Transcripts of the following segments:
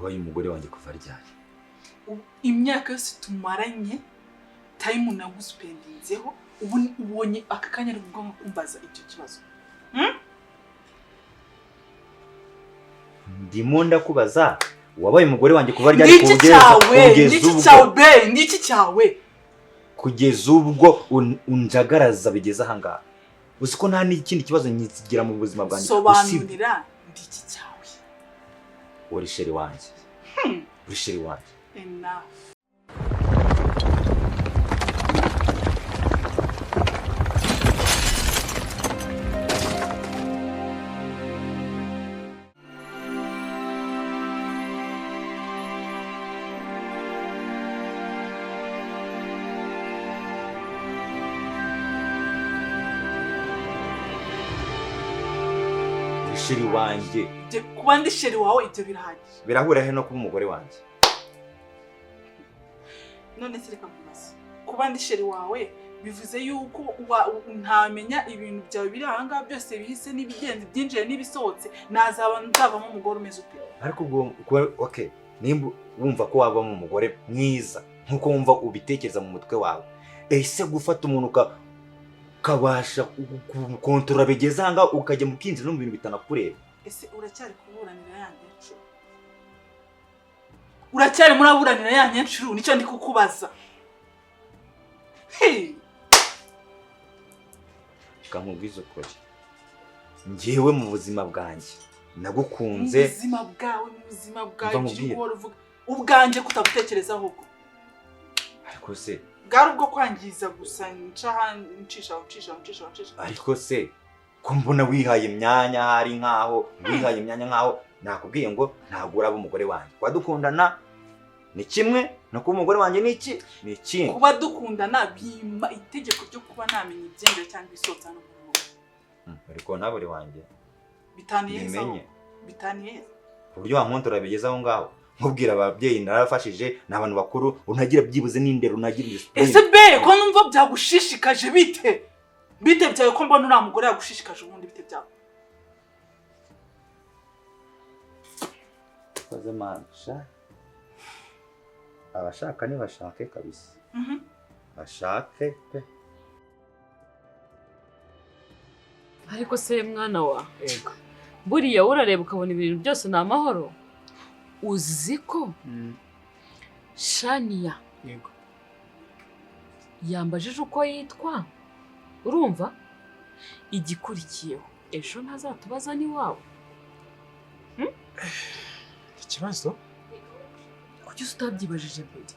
wabaye umugore wanjye kuva ryari? Imyaka yose tumaranye time nagusupendinzeho ubu ubonye akakanya ari bwo kumbaza icyo kibazo. Ndimo ndakubaza wabaye umugore wanjye kuva ryari Ndiki cyawe kugeza ubwo unjagaraza bigeze aha ngaha. Uzi ko nta n'ikindi kibazo nyigira mu buzima bwanjye. Sobanurira ndiki cyawe. Uri sheri wanjye. Uri sheri wanjye. Enough. Sheri wanjye. Kuba ndi sheri wawe ibyo birahagije. Birahura he no kuba umugore wanjye? None se reka kubaza. Kuba ndi sheri wawe bivuze yuko ntamenya ibintu byawe biri aha ngaha byose bihise n'ibigenzi byinjiye n'ibisohotse nzavamo umugore umeze ute? Ariko ubwo okay, nimba wumva ko wavamo umugore mwiza nkuko wumva ubitekereza mu mutwe wawe, ese gufata umuntu kabasha kontrola bigeze aha ngaha ukajya mu kinzi no mu bintu bitanakureba. Ese uracyari kuburanira ya nyencuru? Uracyari muraburanira ya nyencuru nicyo ndi kukubaza. Kamubwiza ukuri. Ngewe mu buzima bwanjye nagukunze. Ubuzima bwawe uvuga ubwanje kutagutekereza ahubwo. Ariko se bwari ubwo kwangiza gusa ncisha. Ariko se ko mbona wihaye imyanya hari nkaho nakubwiye ngo ntabwo uraba umugore wanjye. Kwadukundana ni kimwe no kuba umugore wanjye ni ikindi. Kuba dukundana bima itegeko ryo kuba namenya ibyenge cyangwa isota no kuvuga. Ariko ntaburi wanjye bitaniye uburyo wankontora bigeze aho ngaho. Nkubwira ababyeyi narafashije n'abantu bakuru unagira byibuze n'indero unagira discipline. Ese be ko numva byagushishikaje bite byawe ko mbona uramugore yagushishikaje ubundi bite byawe? Koze mansha abashaka ni bashake kabisa. Bashake pe. Ariko se mwana wa ego buriya urareba ukabona ibintu byose ni amahoro. Uzi ko Shania yego yambajije uko yitwa, urumva igikurikiyeho ejo ntazatubaza ni wawe. Ikibazo kuki utabyibajije mbere?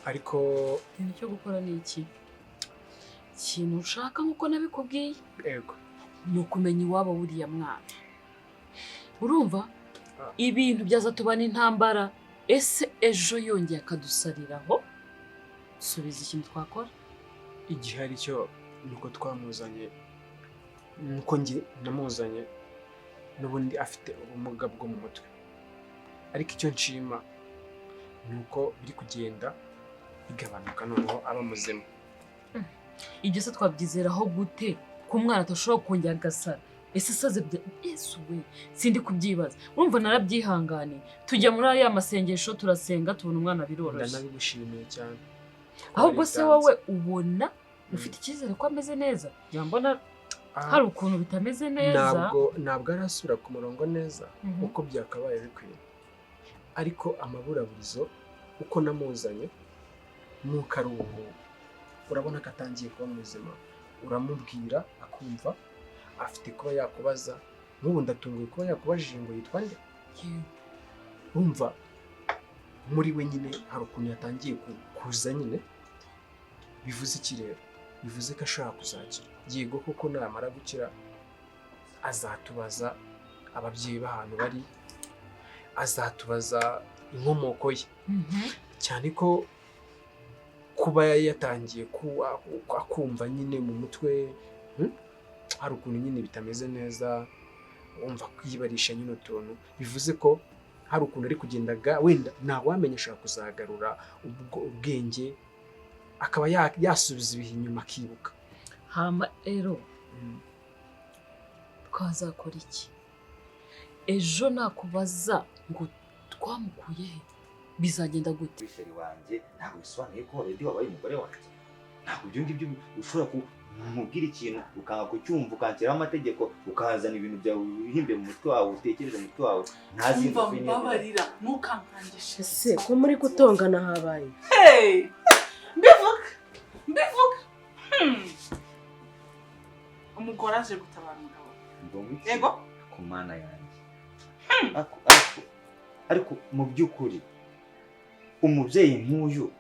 Ariko ikintu cyo gukora ni iki? Ikintu ushaka nkuko nabikubwiye yego ni ukumenya iwabo buriya mwana, urumva ibintu byazatubana intambara. Ese ejo yongeye akadusariraho subiza ikintu twakora. Igihe ari cyo nuko twamuzanye, nuko nge namuzanye n'ubundi afite ubumuga bwo mu mutwe. Ariko icyo nshima nuko biri kugenda bigabanuka noneho aba muzima. Ibyo se twabyizeraho gute ko umwana atashobora kongera agasara? Ese saze Yesu we sindi kubyibaza. Urumva narabyihanganiye tujya muri aya masengesho turasenga tubona umwana biroroshye. Ndanabigushimiye cyane. Ahubwo se wowe ubona ufite icyizere ko ameze neza? Yambona hari ukuntu bitameze neza. Ntabwo arasubira ku murongo neza uko byakabaye bikwiye. Ariko amaburaburizo uko namuzanye nuko ari ubu urabona ko atangiye kuba muzima. Uramubwira akumva, afite kuba yakubaza. N'ubu ndatunguye kuba yakubajije ngo yitwa nde. Umva muri we nyine hari ukuntu yatangiye kuza nyine. Bivuze iki rero? Bivuze ko ashaka kuzakira. Yego koko namara gukira azatubaza ababyeyi b'ahantu bari, azatubaza inkomoko ye. Cyane ko kuba yatangiye akumva nyine mu mutwe hari ukuntu nyine bitameze neza, wumva kwibarisha nyine utuntu. Bivuze ko hari ukuntu ari kugendaga wenda ntawamenya ashaka kuzagarura ubwenge akaba yasubiza ibihe inyuma akibuka. Hama rero twazakora iki? ejo nakubaza ngo twamukuye he bizagenda gute? Sheri wanjye ntabwo bisobanuye ko already wabaye umugore wanjye. Ntabwo ibyo ngibyo ushobora kumubwira ikintu ukanga kucyumva ukanshyiraho amategeko ukahazana ibintu byawe wihimbye mu mutwe wawe utekereza mu mutwe wawe ntazi umva mbabarira ntukankangishe. ese ko muri gutongana habaye? Mbivuga umugore aje gutabara umugabo. Yego ku mana yanjye. Ariko mu by'ukuri umubyeyi nk'uyu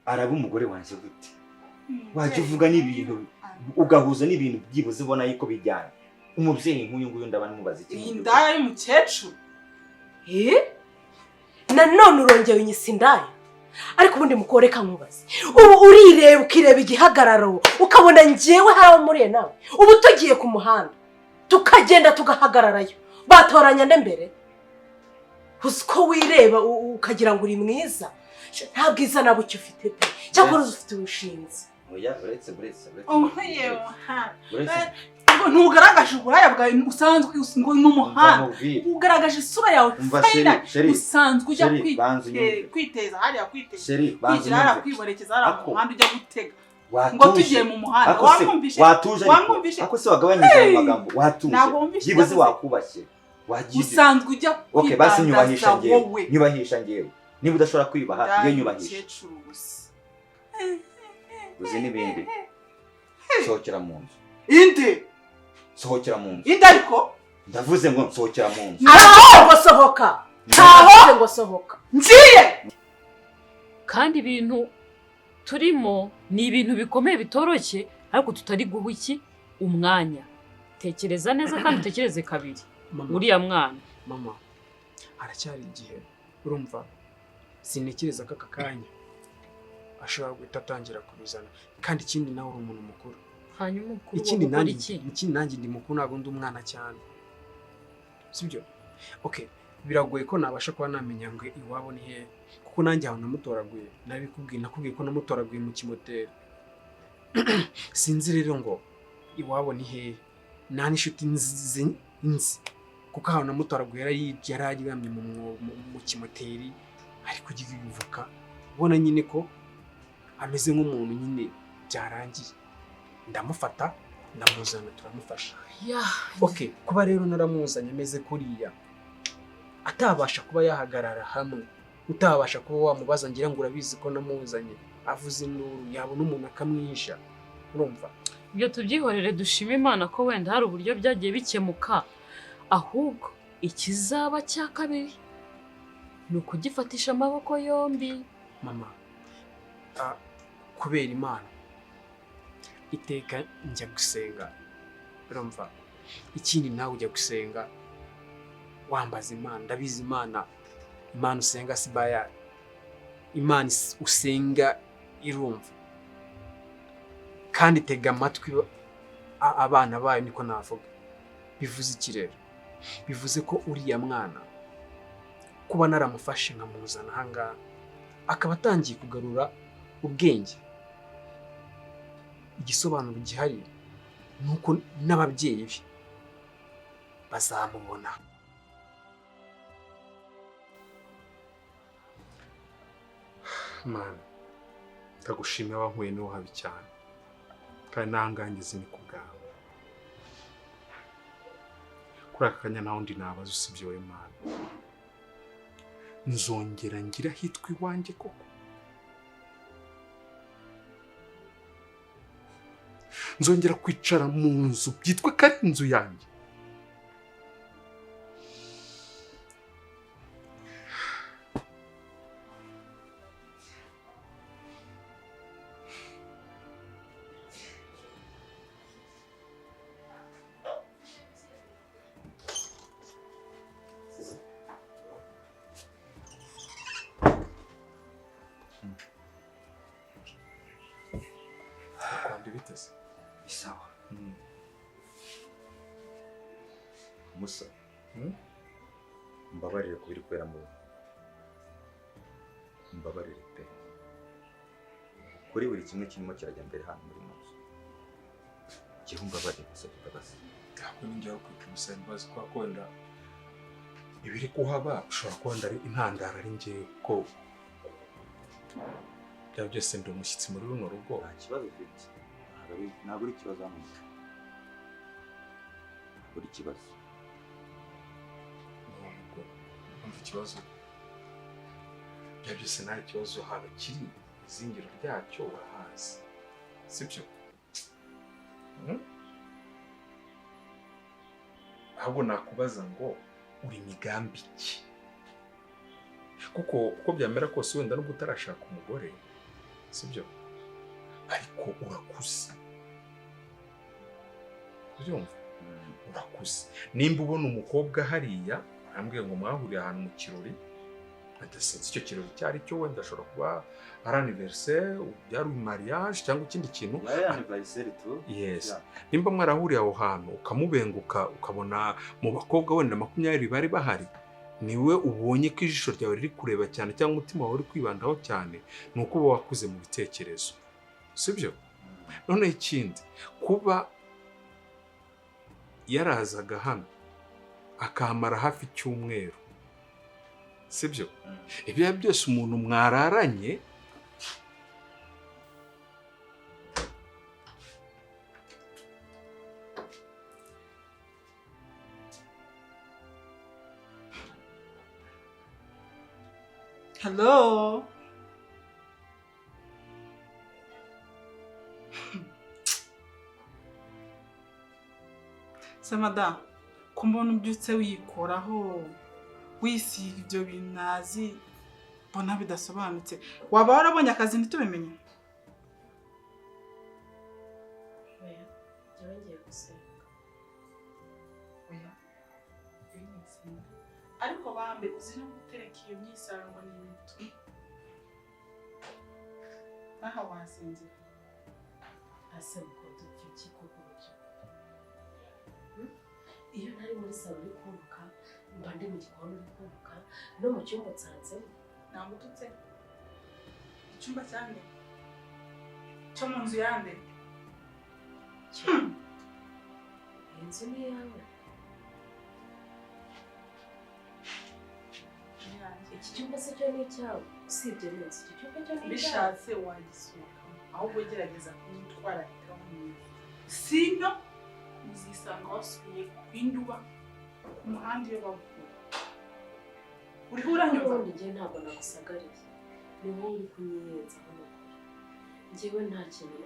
araba umugore wanjye gute? Wajya uvuga n'ibintu ugahuza n'ibintu byibuze ubona yuko bijyana. Umubyeyi nk'uyu nguyu ndaba mubaza iki? Iyi ndaya y'umukecuru. Nanone urongeye unyise indaya? Ariko ubundi mukoreka nkubaze, ubu urireba ukireba igihagararo ukabona njyewe haraho muriye nawe, ubu tugiye ku muhanda tukagenda tugahagararayo batoranya nde mbere? Uko wireba ukagira ngo uri mwiza, nta bwiza na bucyo ufite pe, cyangwa ufite ubushinzi. Oya uretse ntugaragaje uburaya bwawe usanzwe ngo n'umuhanda, ugaragaje isura yawe usanzwe ujya kwiteza hariya, kwigira hariya, kwiborekeza hariya mu muhanda ujya gutega ngo tugiye mu muhanda. Wamwumvishe ako se wagabanyije amagambo watuje byibuze wakubashye usanzwe ujya kwidandaza wowe. Nyubahisha ngewe niba udashobora kwibaha iyo nyubahisha uzi n'ibindi. Sohokera mu nzu. Inde sohokera mu nzu. Inde ariko ndavuze ngo sohokera mu nzu. Ngo sohoka. Ngo sohoka. Ngiye. Kandi ibintu turimo ni ibintu bikomeye bitoroshye, ariko tutari guha iki umwanya. Tekereza neza kandi utekereze kabiri. Uriya mwana mama aracyari igihe, urumva sinekereza ko aka kanya ashobora guhita atangira kubizana, kandi ikindi nawe uri umuntu mukuru. Hanyuma ikindi nanjye ndi mukuru, ntabwo ndi umwana cyane, sibyo? Okay, biragoye ko nabasha kuba namenya ngo iwabo ni hehe, kuko nanjye aho namutoraguye nakubwiye ko namutoraguye mu kimoteri. Sinzi rero ngo iwabo ni hehe, nta n'inshuti nzi, kuko aho namutoraguye yari aryamye mu kimoteri ari kurya ibivuka, ubona nyine ko ameze nk'umuntu nyine byarangiye. Ndamufata ndamuzana turamufasha. Okay, kuba rero naramuzanye ameze kuriya atabasha kuba yahagarara hamwe, utabasha kuba wamubaza ngira ngo urabizi ko namuzanye avuze induru yabona umuntu akamwisha, urumva? Ibyo tubyihorere dushima Imana ko wenda hari uburyo byagiye bikemuka, ahubwo ikizaba cya kabiri ni ukugifatisha amaboko yombi. Mama kubera Imana iteka njya gusenga, urumva? Ikindi nawe ujya gusenga wambaza Imana, ndabizi Imana usenga sibaya, Imana usenga irumva kandi tega amatwi abana bayo, niko navuga. Bivuze iki rero? Bivuze ko uriya mwana kuba naramufashe nkamuzana ahangaha akaba atangiye kugarura ubwenge, igisobanuro gihari nuko n'ababyeyi be bazamubona. Mana ndagushimira wankuye niho habi cyane, kandi nangangize ni ku bwawe. Kuri aka kanya nta wundi nabaza usibye wowe Mana. Nzongera ngira hitwa iwanjye koko? Nzongera kwicara mu nzu byitwa ko ari inzu yanjye? Biteze isawa. Musa mbabarire kubiri kwera mu mbabarire pe, kuri buri kimwe kirimo kirajya mbere hano muri munsi. Gihe mbabarire gusa basi. Ntabwo njya kwita umusazi bazi kwa kwenda ibiri kuhaba ushobora kuba ndari intandaro ari njyewe ko byaba byose ndi umushyitsi muri runo rugo. nta kibazo ufite, ntabwo uri ikibazo hano, ntabwo uri ikibazo. Ntabwo umva ikibazo, byaba byose nta kibazo hano kiri, izingiro ryacyo urahazi sibyo? ahubwo nakubaza ngo uri migambi ki? kuko uko byamera kose wenda nubwo utarashaka umugore sibyo, ariko urakuze, ubyumva? urakuze. Nimba ubona umukobwa hariya ambwiye ngo mwahuriye ahantu mu kirori, adasinze icyo kirori cyari cyo, wenda ashobora kuba ari anniversaire, byari mariage cyangwa ikindi kintu. Anniversaire tu? Yes. Nimba mwarahuriye aho hantu ukamubenguka ukabona mu bakobwa wenda 20 bari bahari, niwe ubonye ko ijisho ryawe riri kureba cyane cyangwa umutima wawe uri kwibandaho cyane, nuko uba wakuze mu bitekerezo sibyo? None ikindi, kuba yarazaga hano akamara hafi icyumweru sibyo, ibyo byose umuntu mwararanye Hello. Samada, kumbona ubyutse wikoraho wisiga ibyo binazi mbona bidasobanutse. Waba warabonye akazi ntitubimenye? Oya, ngiye gusenga. Oya, ngiye ariko bambe uzi no gutereka iyo myisango n'ibintu. Aha wasinzira. Ase mukodo cy'ikiko byo. Iyo ntari muri salo uri kuruka, mba ndi mu gikoni uri kuruka, no mu cyumba nsanze namututse. Icyumba cyane. Cyo mu nzu yande. Inzu ni yawe. Iki cyumba se cyo ni cyawe, usibye neza iki cyumba cyo ni cyawe. Bishatse wagisuka, ahubwo gerageza kumutwara rikamu. Sino uzisanga wasubiye kwinduba ku muhanda iyo bavuga. Uri uranyumva? Njye ntabwo nagusagariye, ni wowe uri kunyiyenza hano. Njyewe nta kintu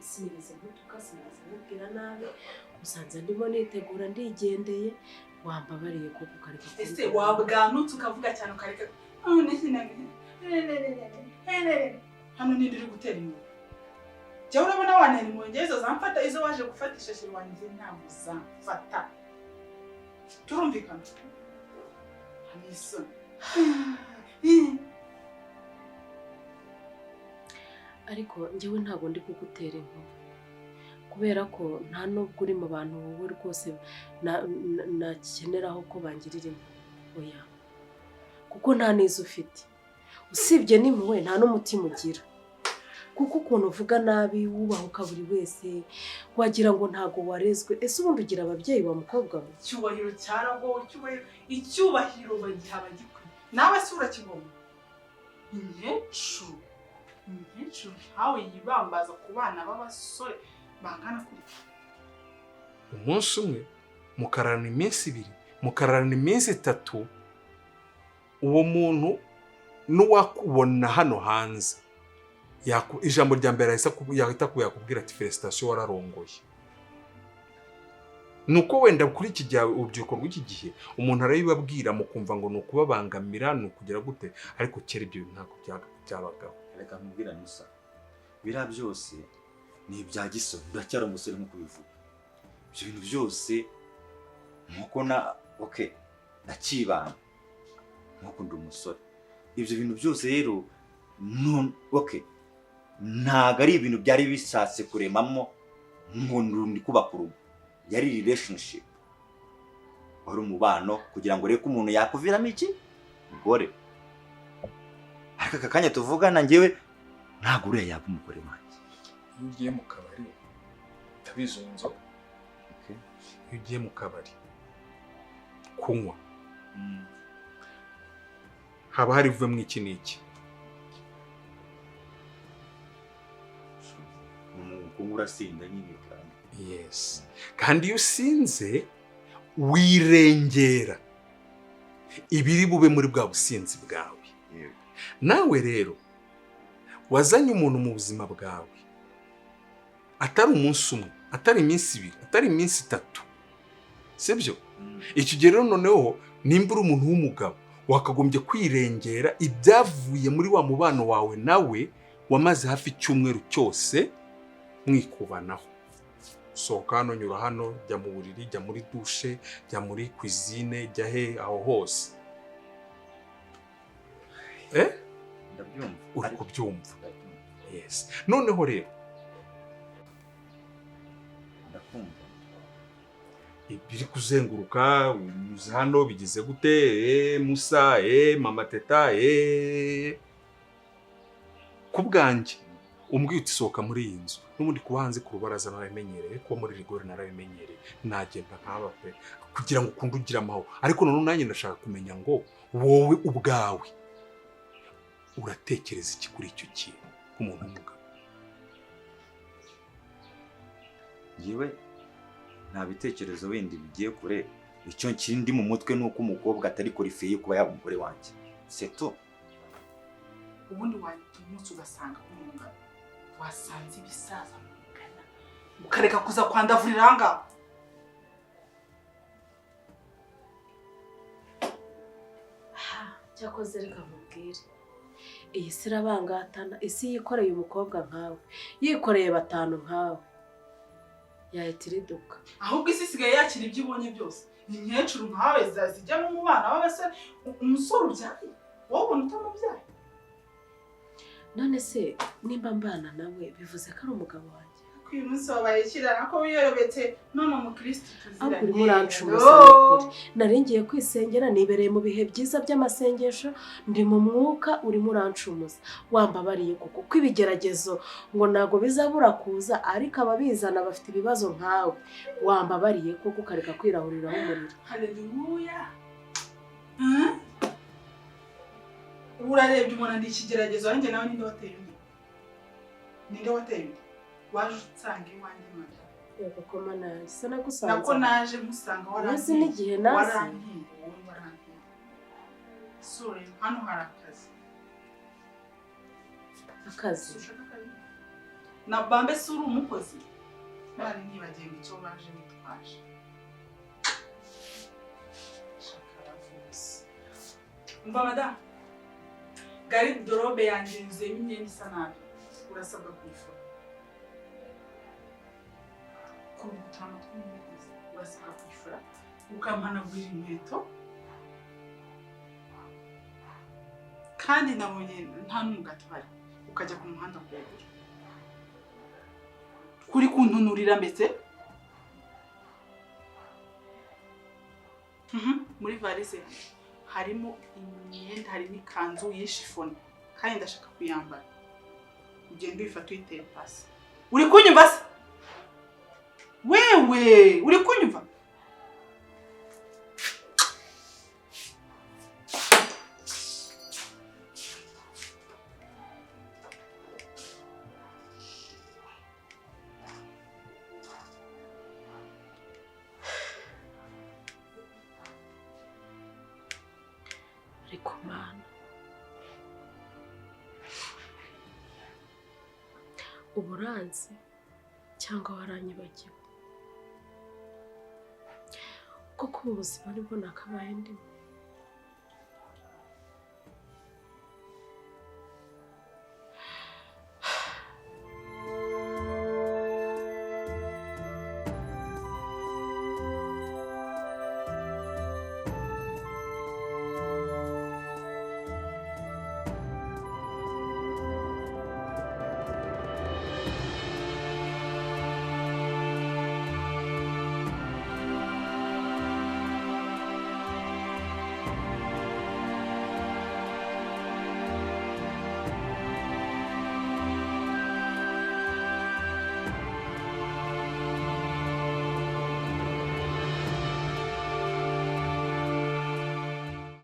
sinigeze nkutuka, sinigeze nkubwira nabi, usanze ndimo nitegura ndigendeye, wambabariye kuko ukareka. Ese wabwanutse ukavuga cyane ukareka. Hano nindi uri gutera inkuru. Jya urabona wanera impungezo zamfata izo waje gufatisha shirwanjye ntabwo zamfata. Turumvikana. Hamiso. Ariko njyewe ntabwo ndi kugutera inkuru, kubera ko nta nubwo uri mu bantu wowe rwose nakeneraho ko bangirira impuhwe. Oya, kuko nta n'izo ufite, usibye n'impuhwe nta n'umutima ugira, kuko ukuntu uvuga nabi wubahuka buri wese wagira ngo ntago warezwe. Ese ubundi ugira ababyeyi wa mukobwa we? Icyubahiro cyaragowe, icyubahiro bagiha abagikwiye. Nawe se urakibona? Inkecuru ntawe yibambaza ku bana b'abasore bangana kuri. Umunsi umwe mukararana iminsi 2, mukararana iminsi 3, uwo muntu n'uwakubona hano hanze ijambo rya mbere yahita yakubwira ati felicitation wararongoye. Nuko wenda kuri iki gihe urubyiruko rw'iki gihe umuntu arabibabwira mukumva ngo nukubabangamira nukugera gute, ariko kera ibyo ntabwo byabagaho. Reka nkubwira Musa, bira byose ni ibya gisore, uracyari umusore nko kubivuga. Ibyo bintu byose nkuko nakibana nkuko ndi umusore. Ibyo bintu byose rero ntago ari ibintu byari bishatse kuremamo ndi kubaka urugo. Yari relationship, wari umubano kugira ngo reko umuntu yakuviramo iki umugore. Ariko aka kanya tuvugana njyewe ntago uriya yaba umugore wanjye. Iyo ugiye mu kabari tabizo inzoga, iyo ugiye mu kabari kunywa haba hari buvemo iki n'iki. Umukungu urasinda nyine kandi. Yes. Kandi iyo usinze wirengera ibiri bube muri bwa businzi bwawe. Nawe rero wazanye umuntu mu buzima bwawe atari umunsi umwe, atari iminsi ibiri, atari iminsi itatu, sibyo? Icyo gihe rero noneho nimba uri umuntu w'umugabo wakagombye kwirengera ibyavuye muri wa mubano wawe nawe wamaze hafi icyumweru cyose mwikubanaho. Sohoka hano, nyura hano, jya mu buriri, jya muri dushe, jya muri cuisine, jya he aho hose. Ndabyumva. Uri kubyumva? Yes. Noneho rero ndakumva. Biri kuzenguruka, unyuze hano bigize gute, Musa, Mama Teta, ku bwanjye umbwiye uti sohoka muri iyi nzu, n'ubundi kuba hanze ku rubaraza narabimenyereye, kuba muri rigore narabimenyereye, nagenda nkaba pe kugira ngo ukunde ugira amahoro. Ariko none nanjye ndashaka kumenya ngo wowe ubwawe uratekereza iki kuri icyo kintu nk'umuntu w'umugabo? Yewe nta bitekerezo bindi bigiye kure, icyo kindi mu mutwe nuko umukobwa atari qualifié kuba yaba umugore wanjye. C'est tout. Ubundi wahita umunsi ugasanga umugabo wasanze ibisaza mu mugana ukareka kuza kwandavurira ahangaha. Cyakoze reka mubwire, iyi si irabangatana, isi yikoreye umukobwa nkawe, yikoreye batanu nkawe, yahita iriduka. Ahubwo isi isigaye yakira ibyo ibonye byose. Inkecuru nkawe zijyamo mu bana b'abasore, umusore ubyaye wowe ubona utamubyaye. None se nimba mbana nawe bivuze ko ari umugabo wanjye? Uyu munsi wabaye kirana ko wiyorobetse mama mukristo tuziranye. Ahubwo urimo urancumuza n'ukuri. Nari ngiye kwisengera, nibereye mu bihe byiza by'amasengesho, ndi mu mwuka, urimo urancumuza. Wambabariye kuko kw'ibigeragezo ngo ntago bizabura kuza, ariko ababizana bafite ibibazo nkawe. Wambabariye kuko ukareka kwirahuriraho umuriro. Haleluya. Urarebye umuntu ndi ikigeragezo, wanjye nawe ninde wateye undi? Ninde wateye undi? Waje utsanga iwanjye mwana. Yego ko mana isa nagusanze. Nako naje musanga warangiye. Nasi n'igihe nasi. Warangiye. Sorry, hano hari akazi. Akazi? Na bambe suri umukozi. Nari nibagiye ngo icyo baje bitwaje. Shakara vuba. Umva madam. Gari dorobe yanjye yuzuyemo imyenda isa nabi. Urasabwa kuyifura. Kurutana tw'umukozi. Urasabwa kuyifura. Ukampanagurira inkweto. Kandi nabonye nta n'umugati uhari. Ukajya ku muhanda kugura. Kuri kuntunurira mbese? Muri valise harimo imyenda, harimo ikanzu y'ishifoni, kandi ndashaka kuyambara. Ugenda uyifata uyiteye pasi. Uri kunyumva se? Wewe, uri kunyumva? Ariko mana, uburanzi cyangwa waranyibagiwe? Kuko ubu buzima nibwo nakabaye ndimo.